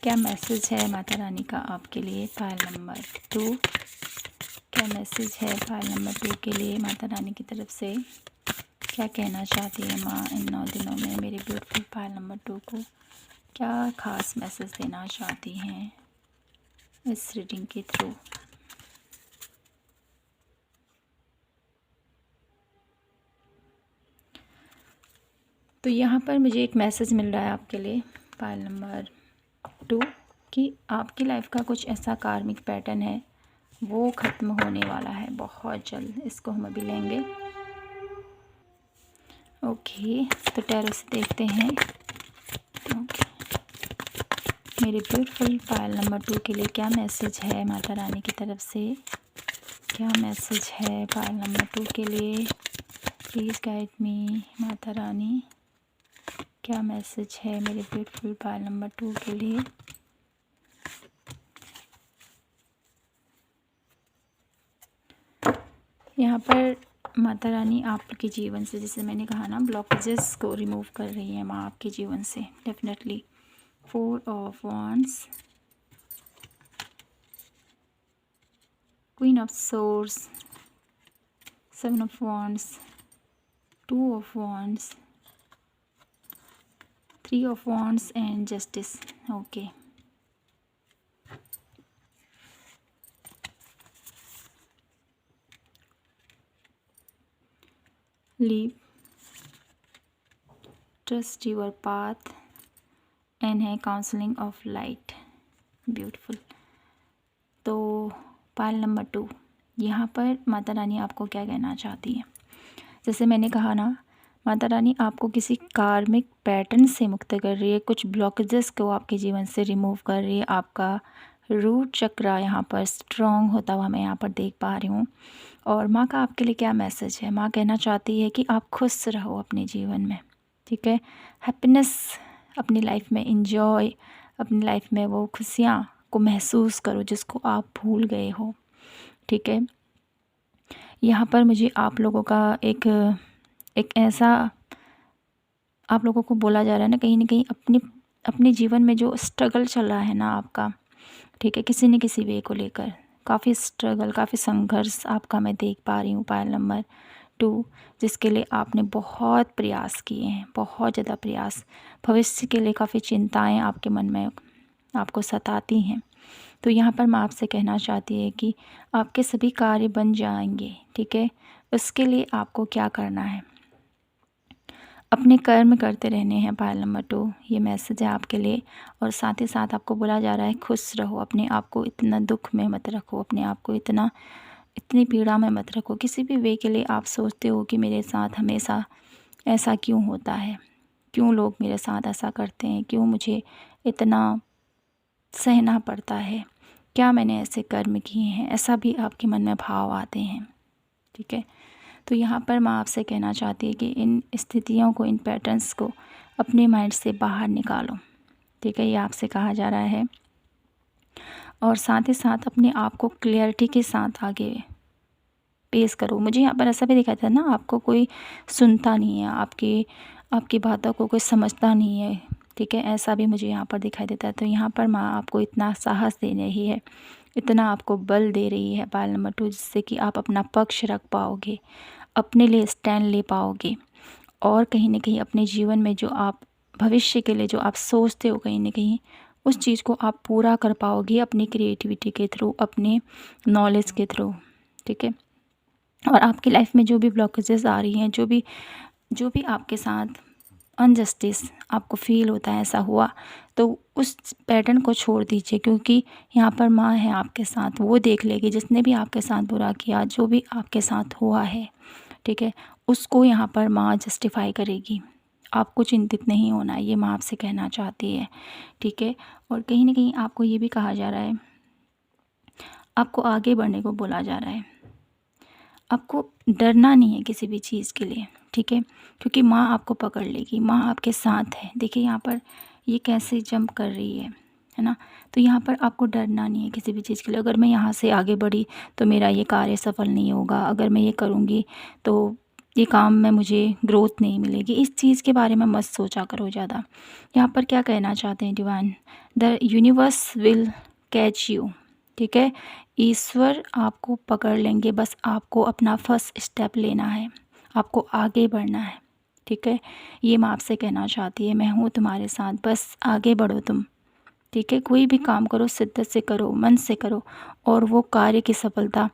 क्या मैसेज है माता रानी का आपके लिए पायल नंबर 2? क्या मैसेज है पायल नंबर 2 के लिए माता रानी की तरफ से? क्या कहना चाहती है माँ इन 9 दिनों में मेरे ब्यूटीफुल पायल नंबर 2 को? क्या ख़ास मैसेज देना चाहती हैं इस रीडिंग के थ्रू? तो यहाँ पर मुझे एक मैसेज मिल रहा है आपके लिए पायल नंबर 2 कि आपकी लाइफ का कुछ ऐसा कार्मिक पैटर्न है वो ख़त्म होने वाला है बहुत जल्द। इसको हम अभी लेंगे। ओके, तो टैरो से देखते हैं। ओके, मेरे ब्यूटीफुल पायल नंबर 2 के लिए क्या मैसेज है माता रानी की तरफ से? क्या मैसेज है पायल नंबर 2 के लिए? Please guide me Mata Rani. क्या मैसेज है मेरे ब्यूटीफुल पायल नंबर 2 के लिए? यहाँ पर माता रानी आपके जीवन से, जैसे मैंने कहा ना, ब्लॉकेजेस को रिमूव कर रही है माँ आपके जीवन से definitely. 4 of wands, queen of source, 7 of wands, 2 of wands, 3 of wands and justice. Okay, leave, trust your path and है काउंसलिंग ऑफ लाइट। ब्यूटीफुल। तो पायल नंबर 2, यहाँ पर माता रानी आपको क्या कहना चाहती है? जैसे मैंने कहा ना, माता रानी आपको किसी कार्मिक पैटर्न से मुक्त कर रही है, कुछ ब्लॉकेजेस को आपके जीवन से रिमूव कर रही है। आपका रूट चक्रा यहाँ पर स्ट्रॉन्ग होता हुआ मैं यहाँ पर देख पा रही हूँ। और माँ का आपके लिए क्या मैसेज है? माँ कहना चाहती है कि आप खुश रहो अपने जीवन में, ठीक है। हैप्पीनेस अपनी लाइफ में इंजॉय, अपनी लाइफ में वो खुशियाँ को महसूस करो जिसको आप भूल गए हो, ठीक है। यहाँ पर मुझे आप लोगों का एक ऐसा आप लोगों को बोला जा रहा है ना कहीं अपने जीवन में जो स्ट्रगल चल रहा है ना आपका, ठीक है, किसी न किसी वे को लेकर काफ़ी स्ट्रगल, काफ़ी संघर्ष आपका मैं देख पा रही हूँ पायल नंबर 2, जिसके लिए आपने बहुत प्रयास किए हैं, बहुत ज़्यादा प्रयास। भविष्य के लिए काफ़ी चिंताएं आपके मन में आपको सताती हैं। तो यहाँ पर मैं आपसे कहना चाहती है कि आपके सभी कार्य बन जाएंगे, ठीक है। उसके लिए आपको क्या करना है? अपने कर्म करते रहने हैं पायल नंबर 2, ये मैसेज है आपके लिए। और साथ ही साथ आपको बोला जा रहा है खुश रहो, अपने आप को इतना दुख में मत रखो, अपने आप को इतनी पीड़ा में मत रखो। किसी भी वे के लिए आप सोचते हो कि मेरे साथ हमेशा ऐसा क्यों होता है, क्यों लोग मेरे साथ ऐसा करते हैं, क्यों मुझे इतना सहना पड़ता है, क्या मैंने ऐसे कर्म किए हैं, ऐसा भी आपके मन में भाव आते हैं, ठीक है। तो यहाँ पर मैं आपसे कहना चाहती है कि इन स्थितियों को, इन पैटर्न्स को अपने माइंड से बाहर निकालो, ठीक है, ये आपसे कहा जा रहा है। और साथ ही साथ अपने आप को क्लियरिटी के साथ आगे पेश करो। मुझे यहाँ पर ऐसा भी दिखाई था ना, आपको कोई सुनता नहीं है, आपकी बातों को कोई समझता नहीं है, ठीक है, ऐसा भी मुझे यहाँ पर दिखाई देता है। तो यहाँ पर माँ आपको इतना साहस दे रही है, इतना आपको बल दे रही है पायल नंबर 2, जिससे कि आप अपना पक्ष रख पाओगे, अपने लिए स्टैंड ले पाओगे। और कहीं ना कहीं अपने जीवन में जो आप भविष्य के लिए जो आप सोचते हो, कहीं ना कहीं उस चीज़ को आप पूरा कर पाओगे अपनी क्रिएटिविटी के थ्रू, अपने नॉलेज के थ्रू, ठीक है। और आपकी लाइफ में जो भी ब्लॉकेजेस आ रही हैं, जो भी आपके साथ अनजस्टिस आपको फील होता है, ऐसा हुआ, तो उस पैटर्न को छोड़ दीजिए, क्योंकि यहाँ पर माँ है आपके साथ, वो देख लेगी जिसने भी आपके साथ बुरा किया, जो भी आपके साथ हुआ है, ठीक है, उसको यहाँ पर माँ जस्टिफाई करेगी। आपको चिंतित नहीं होना है, ये माँ आपसे कहना चाहती है, ठीक है। और कहीं ना कहीं आपको ये भी कहा जा रहा है, आपको आगे बढ़ने को बोला जा रहा है, आपको डरना नहीं है किसी भी चीज़ के लिए, ठीक है, क्योंकि माँ आपको पकड़ लेगी, माँ आपके साथ है। देखिए यहाँ पर ये कैसे जंप कर रही है ना। तो यहाँ पर आपको डरना नहीं है किसी भी चीज़ के लिए। अगर मैं यहाँ से आगे बढ़ी तो मेरा ये कार्य सफल नहीं होगा, अगर मैं ये करूँगी तो ये काम में मुझे ग्रोथ नहीं मिलेगी, इस चीज़ के बारे में मत सोचा करो ज़्यादा। यहाँ पर क्या कहना चाहते हैं divine, the universe will catch you, ठीक है, ईश्वर आपको पकड़ लेंगे, बस आपको अपना फर्स्ट स्टेप लेना है, आपको आगे बढ़ना है, ठीक है। ये माँ आपसे कहना चाहती है, मैं हूँ तुम्हारे साथ, बस आगे बढ़ो तुम, ठीक है। कोई भी काम करो शिद्दत से करो, मन से करो, और वो कार्य की सफलता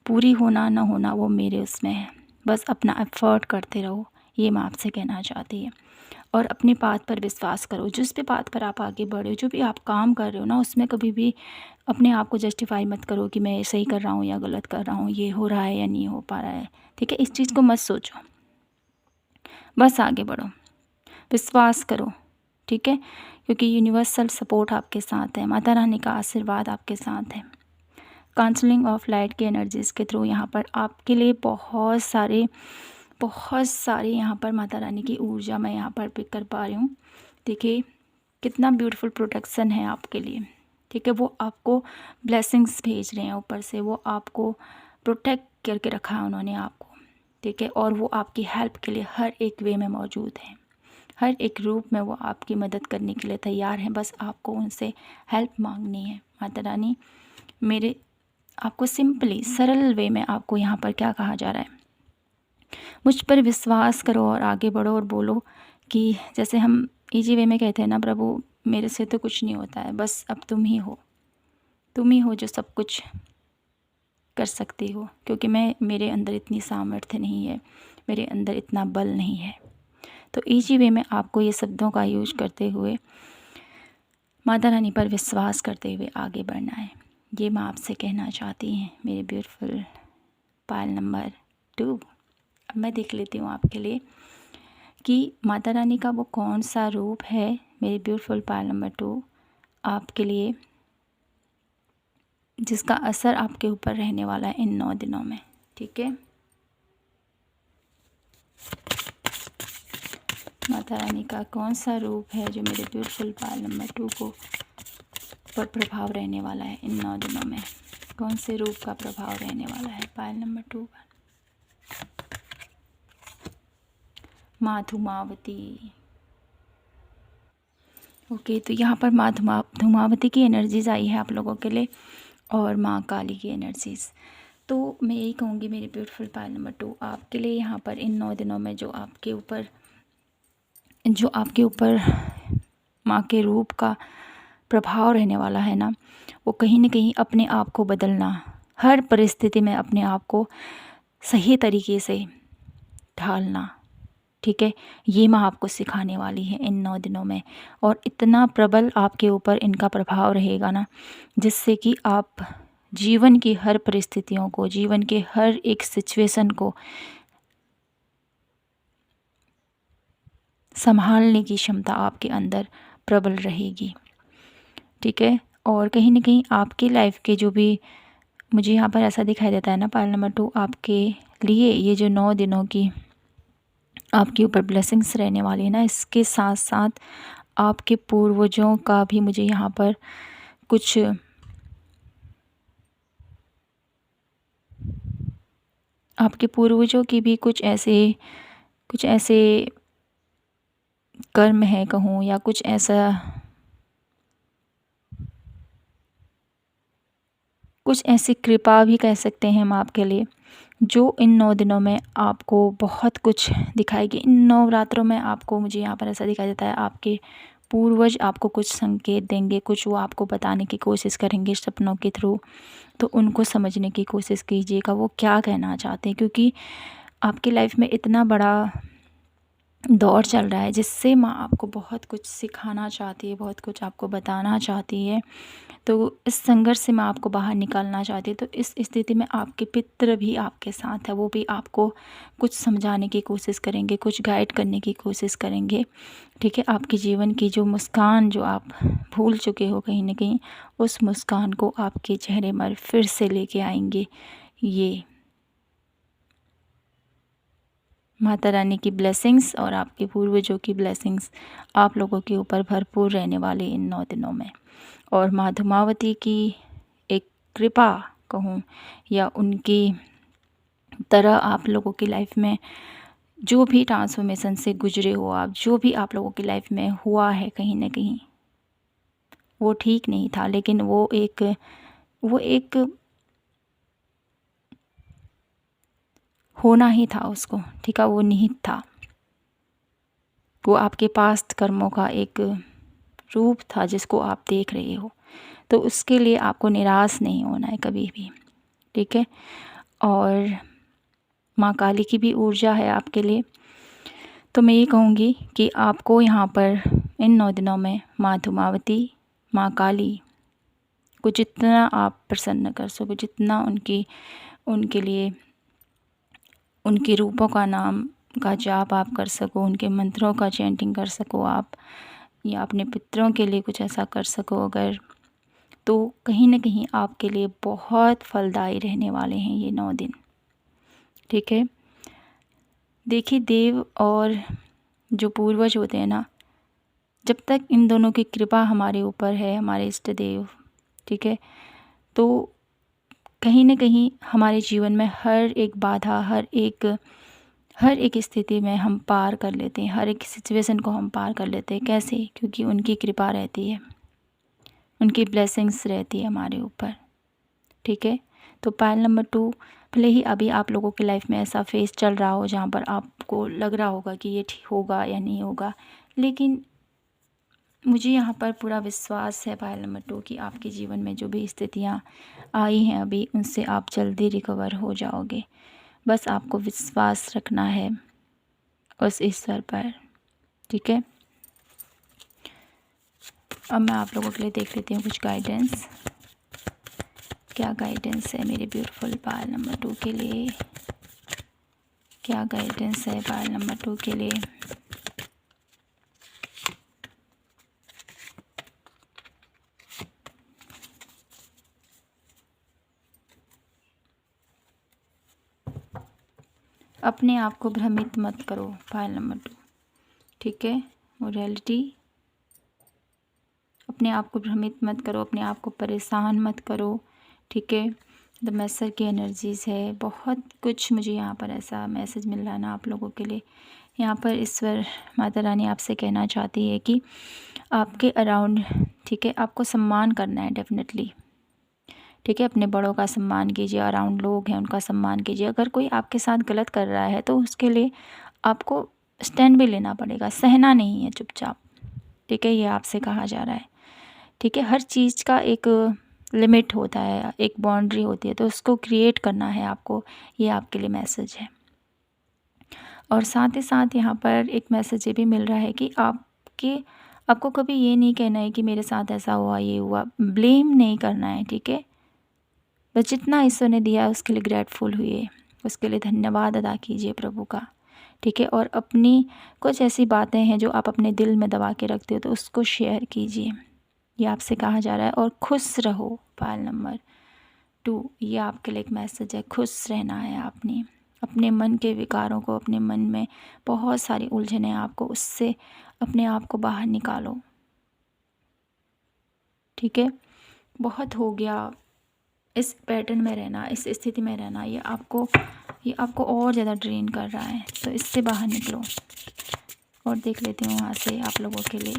पूरी होना ना होना वो मेरे उसमें है, बस अपना एफर्ट करते रहो, ये माँ आपसे कहना चाहती है। और अपने पाथ पर विश्वास करो, जिस भी पाथ पर आप आगे बढ़े हो, जो भी आप काम कर रहे हो ना, उसमें कभी भी अपने आप को जस्टिफाई मत करो कि मैं सही कर रहा हूँ या गलत कर रहा हूँ, ये हो रहा है या नहीं हो पा रहा है, ठीक है। इस चीज़ को मत सोचो, बस आगे बढ़ो, विश्वास करो, ठीक है, क्योंकि यूनिवर्सल सपोर्ट आपके साथ है, माता रानी का आशीर्वाद आपके साथ है। काउंसलिंग ऑफ लाइट की एनर्जीज़ के थ्रू यहाँ पर आपके लिए बहुत सारे यहाँ पर माता रानी की ऊर्जा मैं यहाँ पर पिक कर पा रही हूँ। देखिए कितना ब्यूटीफुल प्रोटेक्शन है आपके लिए, ठीक है। वो आपको ब्लेसिंग्स भेज रहे हैं ऊपर से, वो आपको प्रोटेक्ट करके रखा है उन्होंने आपको, ठीक है। और वो आपकी हेल्प के लिए हर एक वे में मौजूद है, हर एक रूप में वो आपकी मदद करने के लिए तैयार हैं, बस आपको उनसे हेल्प मांगनी है। माता रानी मेरे आपको सिंपली सरल वे में आपको यहाँ पर क्या कहा जा रहा है, मुझ पर विश्वास करो और आगे बढ़ो, और बोलो कि जैसे हम इजी वे में कहते हैं ना, प्रभु मेरे से तो कुछ नहीं होता है, बस अब तुम ही हो जो सब कुछ कर सकती हो, क्योंकि मेरे अंदर इतनी सामर्थ्य नहीं है, मेरे अंदर इतना बल नहीं है। तो इजी वे में आपको ये शब्दों का यूज करते हुए माता रानी पर विश्वास करते हुए आगे बढ़ना है, ये मैं आपसे कहना चाहती हैं मेरे ब्यूटीफुल पायल नंबर 2। अब मैं देख लेती हूँ आपके लिए कि माता रानी का वो कौन सा रूप है मेरे ब्यूटीफुल पायल नंबर 2 आपके लिए, जिसका असर आपके ऊपर रहने वाला है इन 9 दिनों में, ठीक है। माता रानी का कौन सा रूप है जो मेरे ब्यूटीफुल पायल नंबर 2 को पर प्रभाव रहने वाला है इन 9 दिनों में, कौन से रूप का प्रभाव रहने वाला है पायल नंबर 2 पर। माँ धूमावती, ओके, तो यहाँ पर माँ धूमावती की एनर्जीज आई है आप लोगों के लिए, और माँ काली की एनर्जीज़। तो मैं यही कहूँगी मेरे ब्यूटीफुल पायल नंबर 2 आपके लिए यहाँ पर इन 9 दिनों में जो आपके ऊपर माँ के रूप का प्रभाव रहने वाला है ना, वो कहीं ना कहीं अपने आप को बदलना, हर परिस्थिति में अपने आप को सही तरीके से ढालना, ठीक है, ये माँ आपको सिखाने वाली है इन 9 दिनों में। और इतना प्रबल आपके ऊपर इनका प्रभाव रहेगा ना, जिससे कि आप जीवन की हर परिस्थितियों को, जीवन के हर एक सिचुएशन को संभालने की क्षमता आपके अंदर प्रबल रहेगी, ठीक है। और कहीं ना कहीं आपकी लाइफ के जो भी मुझे यहाँ पर ऐसा दिखाई देता है ना पायल नंबर 2 आपके लिए, ये जो 9 दिनों की आपके ऊपर ब्लेसिंग्स रहने वाली है ना, इसके साथ साथ आपके पूर्वजों का भी मुझे यहाँ पर कुछ आपके पूर्वजों की भी कुछ ऐसे कर्म है कहूँ, या कुछ ऐसी कृपा भी कह सकते हैं हम आपके लिए, जो इन 9 दिनों में आपको बहुत कुछ दिखाएगी। इन नवरात्रों में आपको मुझे यहाँ पर ऐसा दिखाई देता है आपके पूर्वज आपको कुछ संकेत देंगे, कुछ वो आपको बताने की कोशिश करेंगे सपनों के थ्रू, तो उनको समझने की कोशिश कीजिएगा वो क्या कहना चाहते हैं, क्योंकि आपकी लाइफ में इतना बड़ा दौर चल रहा है, जिससे माँ आपको बहुत कुछ सिखाना चाहती है, बहुत कुछ आपको बताना चाहती है। तो इस संघर्ष से माँ आपको बाहर निकालना चाहती है। तो इस स्थिति में आपके पितृ भी आपके साथ है, वो भी आपको कुछ समझाने की कोशिश करेंगे, कुछ गाइड करने की कोशिश करेंगे। ठीक है, आपके जीवन की जो मुस्कान जो आप भूल चुके हो कहीं न कहीं, उस मुस्कान को आपके चेहरे पर फिर से लेके आएंगे। ये माता रानी की ब्लेसिंग्स और आपके पूर्वजों की ब्लेसिंग्स आप लोगों के ऊपर भरपूर रहने वाली इन 9 दिनों में। और माँ धूमावती की एक कृपा कहूँ, या उनकी तरह आप लोगों की लाइफ में जो भी ट्रांसफॉर्मेशन से गुजरे हो आप, जो भी आप लोगों की लाइफ में हुआ है कहीं न कहीं, वो ठीक नहीं था, लेकिन वो एक होना ही था उसको, ठीक है, वो निहित था। वो आपके पास्ट कर्मों का एक रूप था जिसको आप देख रहे हो। तो उसके लिए आपको निराश नहीं होना है कभी भी, ठीक है। और माँ काली की भी ऊर्जा है आपके लिए। तो मैं ये कहूँगी कि आपको यहाँ पर इन 9 दिनों में माँ धूमावती, माँ काली को जितना आप प्रसन्न कर सको, जितना उनके लिए उनके रूपों का नाम का जाप आप कर सको, उनके मंत्रों का चैंटिंग कर सको आप, या अपने पितरों के लिए कुछ ऐसा कर सको अगर, तो कहीं न कहीं आपके लिए बहुत फलदायी रहने वाले हैं ये 9 दिन, ठीक है। देखिए, देव और जो पूर्वज होते हैं ना, जब तक इन दोनों की कृपा हमारे ऊपर है, हमारे इष्ट देव, ठीक है, तो कहीं न कहीं हमारे जीवन में हर एक बाधा, हर एक स्थिति में हम पार कर लेते हैं, हर एक सिचुएशन को हम पार कर लेते हैं। कैसे? क्योंकि उनकी कृपा रहती है, उनकी ब्लेसिंग्स रहती है हमारे ऊपर, ठीक है। तो पायल नंबर 2, भले ही अभी आप लोगों की लाइफ में ऐसा फेस चल रहा हो जहाँ पर आपको लग रहा होगा कि ये ठीक होगा या नहीं होगा, लेकिन मुझे यहाँ पर पूरा विश्वास है पायल नंबर 2 कि आपके जीवन में जो भी स्थितियाँ आई हैं अभी, उनसे आप जल्दी रिकवर हो जाओगे। बस आपको विश्वास रखना है उस ईश्वर पर, ठीक है। अब मैं आप लोगों के लिए देख लेती हूँ कुछ गाइडेंस। क्या गाइडेंस है मेरे ब्यूटीफुल पायल नंबर 2 के लिए? क्या गाइडेंस है पायल नंबर 2 के लिए? अपने आप को भ्रमित मत करो पायल नंबर 2, ठीक है। मोरालिटी, अपने आप को भ्रमित मत करो, अपने आप को परेशान मत करो, ठीक है। द मैसर की एनर्जीज़ है, बहुत कुछ मुझे यहाँ पर ऐसा मैसेज मिल रहा है ना आप लोगों के लिए। यहाँ पर ईश्वर माता रानी आपसे कहना चाहती है कि आपके अराउंड, ठीक है, आपको सम्मान करना है डेफिनेटली, ठीक है। अपने बड़ों का सम्मान कीजिए, अराउंड लोग हैं उनका सम्मान कीजिए। अगर कोई आपके साथ गलत कर रहा है तो उसके लिए आपको स्टैंड भी लेना पड़ेगा, सहना नहीं है चुपचाप, ठीक है। ये आपसे कहा जा रहा है, ठीक है। हर चीज़ का एक लिमिट होता है, एक बाउंड्री होती है, तो उसको क्रिएट करना है आपको। ये आपके लिए मैसेज है। और साथ ही साथ यहाँ पर एक मैसेज ये भी मिल रहा है कि आपको कभी ये नहीं कहना है कि मेरे साथ ऐसा हुआ, ये हुआ, ब्लेम नहीं करना है, ठीक है। बस जितना ईश्वर ने दिया है उसके लिए ग्रेटफुल हुई, उसके लिए धन्यवाद अदा कीजिए प्रभु का, ठीक है। और अपनी कुछ ऐसी बातें हैं जो आप अपने दिल में दबा के रखते हो, तो उसको शेयर कीजिए, ये आपसे कहा जा रहा है। और खुश रहो पायल नंबर 2, ये आपके लिए एक मैसेज है। खुश रहना है आपने, अपने मन के विकारों को, अपने मन में बहुत सारी उलझने हैं, आपको उससे अपने आप को बाहर निकालो, ठीक है। बहुत हो गया इस पैटर्न में रहना, इस स्थिति में रहना, ये आपको और ज़्यादा ड्रेन कर रहा है, तो इससे बाहर निकलो। और देख लेती हूँ वहाँ से आप लोगों के लिए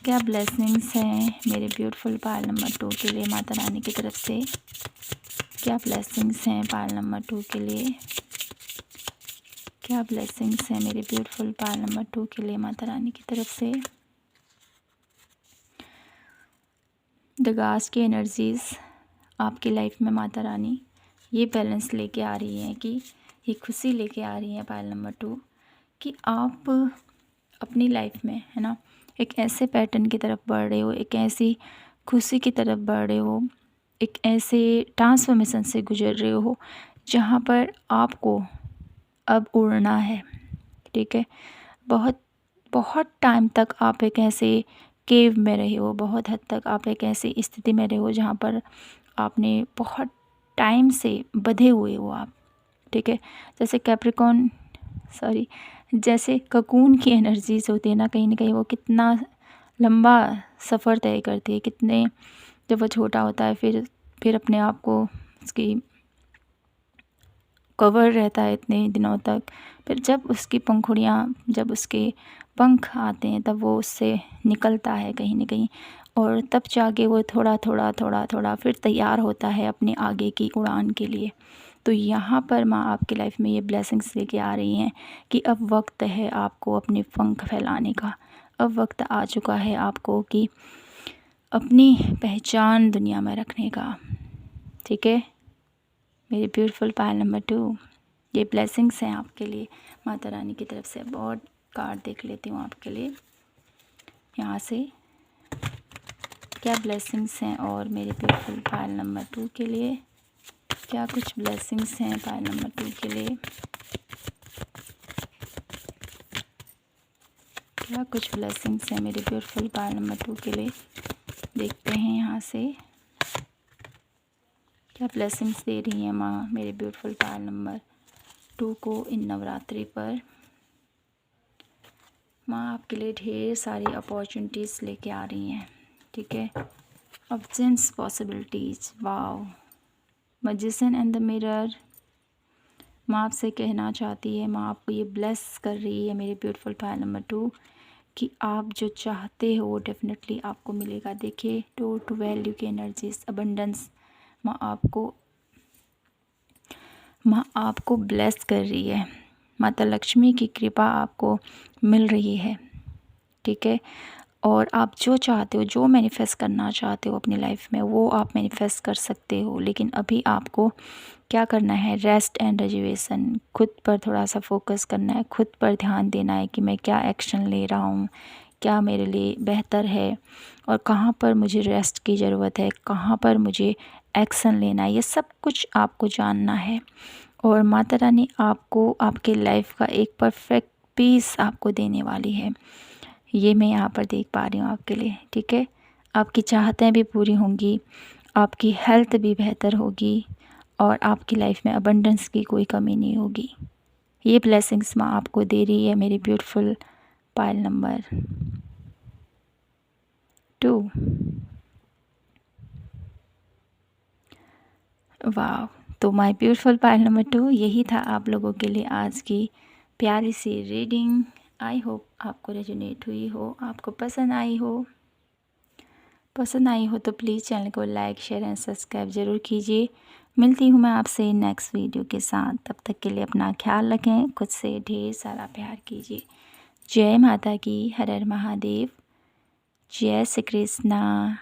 क्या ब्लेसिंग्स हैं मेरे ब्यूटीफुल पायल नंबर 2 के लिए माता रानी की तरफ से। क्या ब्लेसिंग्स हैं पायल नंबर 2 के लिए? क्या ब्लेसिंग्स हैं मेरे ब्यूटीफुल पायल नंबर 2 के लिए माता रानी की तरफ से? द गास की एनर्जीज़ आपकी लाइफ में माता रानी ये बैलेंस लेके आ रही हैं, कि ये खुशी लेके आ रही हैं पायल नंबर 2, कि आप अपनी लाइफ में, है ना, एक ऐसे पैटर्न की तरफ बढ़ रहे हो, एक ऐसी खुशी की तरफ बढ़ रहे हो, एक ऐसे ट्रांसफॉर्मेशन से गुजर रहे हो जहाँ पर आपको अब उड़ना है। ठीक है, बहुत बहुत टाइम तक आप एक ऐसे केव में रहे हो, बहुत हद तक आप एक ऐसी स्थिति में रहे हो जहाँ पर आपने बहुत टाइम से बंधे हुए हो आप। ठीक है, जैसे कैप्रिकॉर्न, सॉरी, जैसे ककून की एनर्जीज होती है ना कहीं वो कितना लंबा सफ़र तय करती है, कितने, जब वो छोटा होता है फिर अपने आप को उसकी कवर रहता है इतने दिनों तक, फिर जब उसकी पंखुड़ियाँ, जब उसके पंख आते हैं तब वो उससे निकलता है कहीं न कहीं, और तब जाके वो थोड़ा फिर तैयार होता है अपने आगे की उड़ान के लिए। तो यहाँ पर माँ आपकी लाइफ में ये ब्लेसिंग्स लेके आ रही हैं कि अब वक्त है आपको अपने पंख फैलाने का, अब वक्त आ चुका है आपको कि अपनी पहचान दुनिया में रखने का। ठीक है मेरे ब्यूटीफुल पायल नंबर 2, ये ब्लेसिंग्स हैं आपके लिए माता रानी की तरफ से। बहुत कार्ड देख लेती हूँ आपके लिए यहाँ से, क्या ब्लेसिंग्स हैं और मेरे ब्यूटीफुल पायल नंबर 2 के लिए क्या कुछ ब्लेसिंग्स हैं पायल नंबर 2 के लिए, क्या कुछ ब्लेसिंग्स हैं मेरे ब्यूटीफुल पायल नंबर 2 के लिए। देखते हैं यहाँ से क्या ब्लेसिंग्स दे रही हैं माँ मेरे ब्यूटीफुल पायल नंबर 2 को इन नवरात्रि पर। माँ आपके लिए ढेर सारी अपॉर्चुनिटीज़ लेके आ रही हैं। ठीक है, options, possibilities, wow, magician and the mirror. माँ आपसे कहना चाहती है, माँ आपको ये ब्लेस कर रही है मेरे ब्यूटीफुल पायल नंबर 2 कि आप जो चाहते हो वो डेफिनेटली आपको मिलेगा। देखिए, टू वैल्यू की एनर्जीज, अबंडेंस, माँ आपको ब्लेस कर रही है, माता लक्ष्मी की कृपा आपको मिल रही है। ठीक है, और आप जो चाहते हो, जो मैनिफेस्ट करना चाहते हो अपनी लाइफ में, वो आप मैनिफेस्ट कर सकते हो। लेकिन अभी आपको क्या करना है, रेस्ट एंड रिजर्वेशन, खुद पर थोड़ा सा फोकस करना है, खुद पर ध्यान देना है कि मैं क्या एक्शन ले रहा हूँ, क्या मेरे लिए बेहतर है और कहाँ पर मुझे रेस्ट की ज़रूरत है, कहाँ पर मुझे एक्शन लेना है, ये सब कुछ आपको जानना है। और माता रानी आपको आपके लाइफ का एक परफेक्ट पीस आपको देने वाली है, ये मैं यहाँ पर देख पा रही हूँ आपके लिए। ठीक है, आपकी चाहतें भी पूरी होंगी, आपकी हेल्थ भी बेहतर होगी और आपकी लाइफ में अबंडेंस की कोई कमी नहीं होगी। ये ब्लेसिंग्स माँ आपको दे रही है मेरी ब्यूटीफुल पायल नंबर 2। वाह, तो माय ब्यूटीफुल पायल नंबर 2, यही था आप लोगों के लिए आज की प्यारी सी रीडिंग। आई होप आपको रेजोनेट हुई हो, आपको पसंद आई हो। तो प्लीज़ चैनल को लाइक, शेयर एंड सब्सक्राइब ज़रूर कीजिए। मिलती हूँ मैं आपसे नेक्स्ट वीडियो के साथ, तब तक के लिए अपना ख्याल रखें, खुद से ढेर सारा प्यार कीजिए। जय माता की, हर हर महादेव, जय श्री कृष्णा।